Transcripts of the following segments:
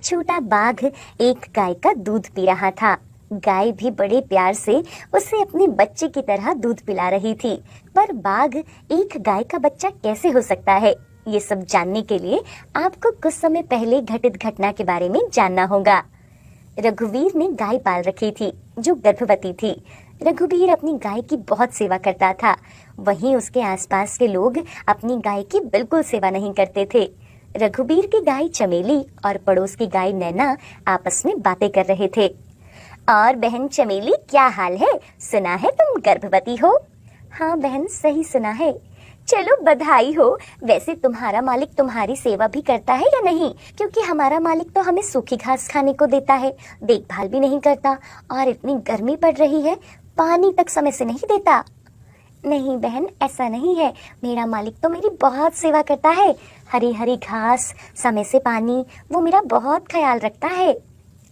छोटा बाघ एक गाय का दूध पी रहा था। गाय भी बड़े प्यार से उसे अपने बच्चे की तरह दूध पिला रही थी। पर बाघ एक गाय का बच्चा कैसे हो सकता है, ये सब जानने के लिए आपको कुछ समय पहले घटित घटना के बारे में जानना होगा। रघुवीर ने गाय पाल रखी थी जो गर्भवती थी। रघुवीर अपनी गाय की बहुत सेवा करता था, वहीं उसके आसपास के लोग अपनी गाय की बिल्कुल सेवा नहीं करते थे। रघुवीर की गाय चमेली और पड़ोस की गाय नैना आपस में बातें कर रहे थे। और बहन चमेली, क्या हाल है? सुना है तुम गर्भवती हो। हाँ बहन, सही सुना है। चलो बधाई हो। वैसे तुम्हारा मालिक तुम्हारी सेवा भी करता है या नहीं? क्योंकि हमारा मालिक तो हमें सूखी घास खाने को देता है, देखभाल भी नहीं करता, और इतनी गर्मी पड़ रही है पानी तक समय से नहीं देता। नहीं बहन, ऐसा नहीं है। मेरा मालिक तो मेरी बहुत सेवा करता है, हरी हरी घास, समय से पानी, वो मेरा बहुत ख्याल रखता है।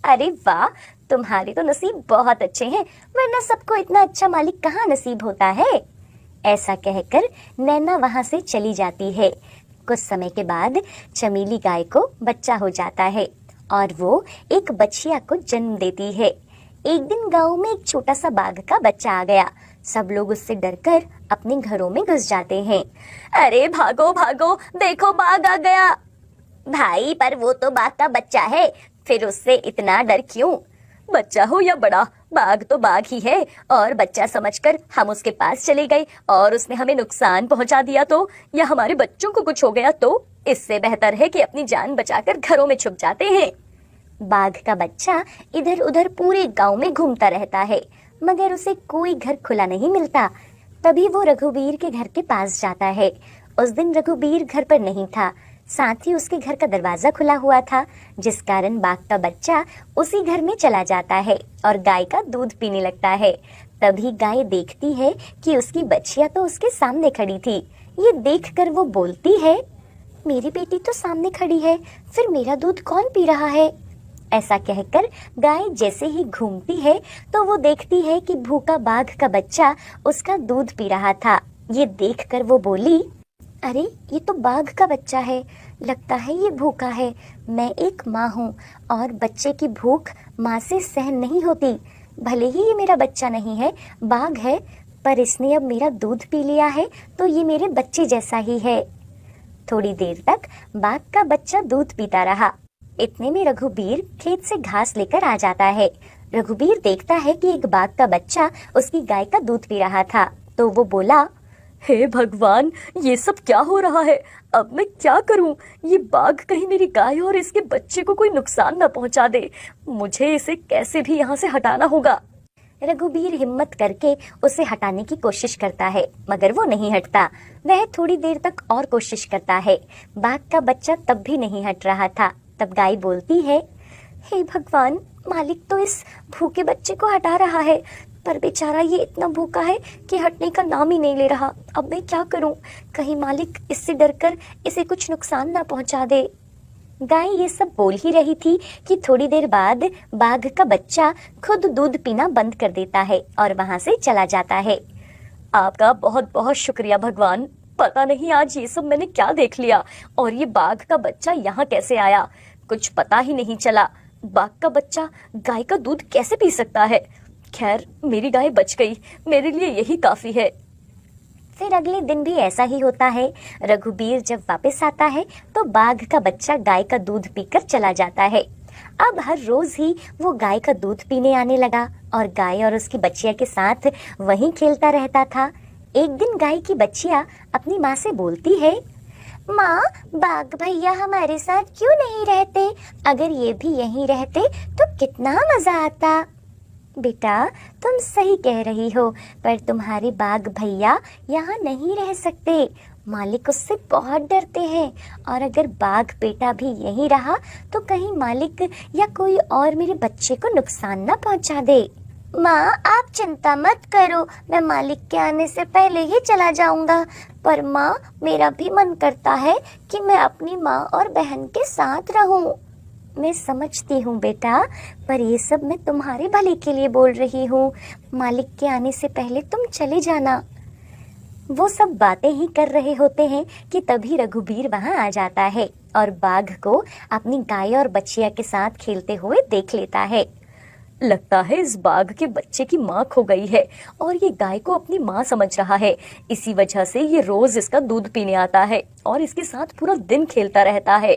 अरे वाह, तुम्हारे तो नसीब बहुत अच्छे हैं, वरना सबको इतना अच्छा मालिक कहाँ नसीब होता है। ऐसा कहकर नैना वहां से चली जाती है। कुछ समय के बाद चमेली गाय को बच्चा हो जाता है और वो एक बछिया को जन्म देती है। एक दिन गांव में एक छोटा सा बाघ का बच्चा आ गया। सब लोग उससे डरकर अपने घरों में घुस जाते हैं। अरे भागो भागो, देखो बाघ आ गया। भाई, पर वो तो बाघ का बच्चा है, फिर उससे इतना डर क्यों? बच्चा हो या बड़ा, बाघ तो बाघ ही है, और बच्चा समझकर हम उसके पास चले गए और उसने हमें नुकसान पहुंचा दिया तो, या हमारे बच्चों को कुछ हो गया तो इससे बेहतर है कि अपनी जान बचाकर घरों में छुप जाते हैं। बाघ का बच्चा इधर उधर पूरे गांव में घूमता रहता है, मगर उसे कोई घर खुला नहीं मिलता। तभी वो रघुवीर के घर के पास जाता है। उस दिन रघुवीर घर पर नहीं था, साथ ही उसके घर का दरवाजा खुला हुआ था, जिस कारण बाघ का बच्चा उसी घर में चला जाता है और गाय का दूध पीने लगता है। तभी गाय देखती है कि उसकी बछिया तो उसके सामने खड़ी थी। ये देखकर वो बोलती है, मेरी बेटी तो सामने खड़ी है, फिर मेरा दूध कौन पी रहा है? ऐसा कहकर गाय जैसे ही घूमती है तो वो देखती है कि भूखा बाघ का बच्चा उसका दूध पी रहा था। ये देखकर वो बोली, अरे ये तो बाघ का बच्चा है, लगता है ये भूखा है। मैं एक माँ हूँ और बच्चे की भूख माँ से सहन नहीं होती। भले ही ये मेरा बच्चा नहीं है, बाघ है, पर इसने अब मेरा दूध पी लिया है तो ये मेरे बच्चे जैसा ही है। थोड़ी देर तक बाघ का बच्चा दूध पीता रहा। इतने में रघुवीर खेत से घास लेकर आ जाता है। रघुवीर देखता है कि एक बाघ का बच्चा उसकी गाय का दूध पी रहा था, तो वो बोला, हे भगवान, ये सब क्या हो रहा है? अब मैं क्या करूं? ये बाघ कहीं मेरी गाय और इसके बच्चे को कोई नुकसान न पहुंचा दे। मुझे इसे कैसे भी यहाँ से हटाना होगा। रघुवीर हिम्मत करके उसे हटाने की कोशिश करता है, मगर वो नहीं हटता। वह थोड़ी देर तक और कोशिश करता है, बाघ का बच्चा तब भी नहीं हट रहा था। तब गाय बोलती है, हे भगवान, मालिक तो इस भूखे बच्चे को हटा रहा है, पर बेचारा ये इतना भूखा है कि हटने का नाम ही नहीं ले रहा। अब मैं क्या करूं? कहीं मालिक इससे डरकर इसे कुछ नुकसान ना पहुंचा दे। गाय ये सब बोल ही रही थी कि थोड़ी देर बाद बाघ का बच्चा खुद दूध पीना बंद कर देता है और वहां से चला जाता है। आपका बहुत बहुत शुक्रिया भगवान, पता नहीं आज ये सब मैंने क्या देख लिया, और ये बाघ का बच्चा यहाँ कैसे आया, कुछ पता ही नहीं चला। बाघ का बच्चा गाय का दूध कैसे पी सकता है? खैर, मेरी गाय बच गई, मेरे लिए यही काफी है। फिर अगले दिन भी ऐसा ही होता है। रघुवीर जब वापस आता है तो बाघ का बच्चा गाय का दूध पीकर चला जाता है। अब हर रोज ही वो गाय का दूध पीने आने लगा और गाय और उसकी बच्चिया के साथ वहीं खेलता रहता था। एक दिन गाय की बच्चिया अपनी माँ से बोलती है, माँ, बाघ भैया हमारे साथ क्यों नहीं रहते? अगर ये भी यहीं रहते तो कितना मजा आता। बेटा, तुम सही कह रही हो, पर तुम्हारे बाघ भैया यहाँ नहीं रह सकते। मालिक उससे बहुत डरते हैं, और अगर बाघ बेटा भी यहीं रहा तो कहीं मालिक या कोई और मेरे बच्चे को नुकसान न पहुँचा दे। माँ, आप चिंता मत करो, मैं मालिक के आने से पहले ही चला जाऊंगा। पर माँ, मेरा भी मन करता है कि मैं अपनी माँ और बहन के साथ रहूं। मैं समझती हूँ बेटा, पर ये सब मैं तुम्हारे भले के लिए बोल रही हूँ। मालिक के आने से पहले तुम चले जाना। वो सब बातें ही कर रहे होते हैं कि तभी रघुबीर वहां आ जाता है और बाघ को अपनी गाय और बछिया के साथ खेलते हुए देख लेता है। लगता है इस बाघ के बच्चे की माँ खो गई है और ये गाय को अपनी माँ समझ रहा है। इसी वजह से ये रोज इसका दूध पीने आता है और इसके साथ पूरा दिन खेलता रहता है।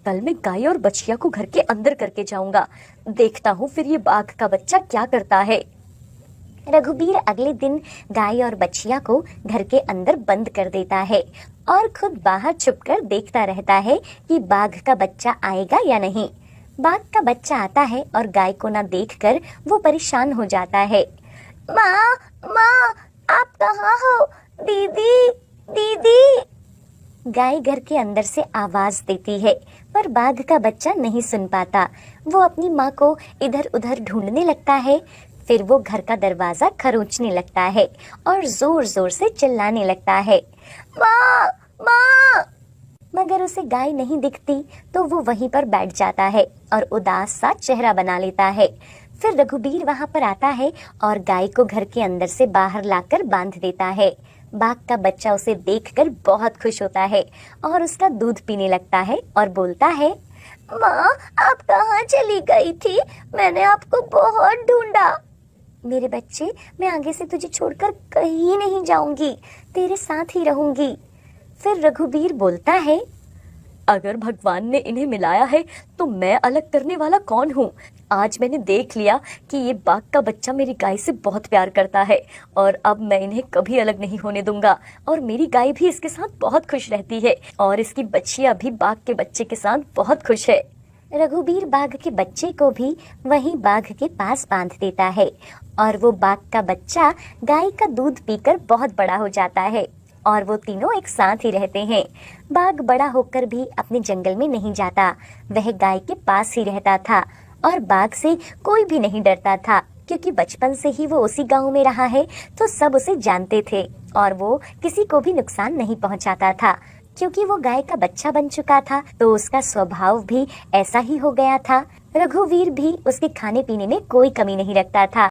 कल मैं गाय और बछिया को घर के अंदर करके जाऊंगा। देखता हूँ फिर ये बाघ का बच्चा क्या करता है। रघुबीर अगले दिन गाय और बछिया को घर के अंदर बंद कर देता है और खुद बाहर छुपकर देखता रहता है कि बाघ का बच्चा आएगा या नहीं। बाघ का बच्चा आता है और गाय को ना देखकर वो परेशान हो जाता है। माँ, माँ, आप कहाँ हो? दीदी, दीदी। गाय घर के अंदर से आवाज देती है, पर बाघ का बच्चा नहीं सुन पाता। वो अपनी माँ को इधर उधर ढूंढने लगता है। फिर वो घर का दरवाजा खरोंचने लगता है और जोर जोर से चिल्लाने लगता है, माँ, माँ। मगर उसे गाय नहीं दिखती तो वो वहीं पर बैठ जाता है और उदास सा चेहरा बना लेता है। फिर रघुबीर वहां पर आता है और गाय को घर के अंदर से बाहर लाकर बांध देता है। बाघ का बच्चा उसे देखकर बहुत खुश होता है और उसका दूध पीने लगता है और बोलता है, माँ, आप कहाँ चली गई थी? मैंने आपको बहुत ढूंढा। मेरे बच्चे, मैं आगे से तुझे छोड़कर कहीं नहीं जाऊंगी, तेरे साथ ही रहूंगी। फिर रघुबीर बोलता है, अगर भगवान ने इन्हें मिलाया है तो मैं अलग करने वाला कौन हूँ। आज मैंने देख लिया कि ये बाघ का बच्चा मेरी गाय से बहुत प्यार करता है और अब मैं इन्हें कभी अलग नहीं होने दूंगा। और मेरी गाय भी इसके साथ बहुत खुश रहती है और इसकी बच्चियां भी बाघ के बच्चे के साथ बहुत खुश है। रघुबीर बाघ के बच्चे को भी वहीं बाघ के पास बांध देता है और वो बाघ का बच्चा गाय का दूध पीकर बहुत बड़ा हो जाता है और वो तीनों एक साथ ही रहते हैं। बाघ बड़ा होकर भी अपने जंगल में नहीं जाता, वह गाय के पास ही रहता था और बाघ से कोई भी नहीं डरता था, क्योंकि बचपन से ही वो उसी गांव में रहा है तो सब उसे जानते थे और वो किसी को भी नुकसान नहीं पहुंचाता था। क्योंकि वो गाय का बच्चा बन चुका था तो उसका स्वभाव भी ऐसा ही हो गया था। रघुवीर भी उसके खाने पीने में कोई कमी नहीं रखता था।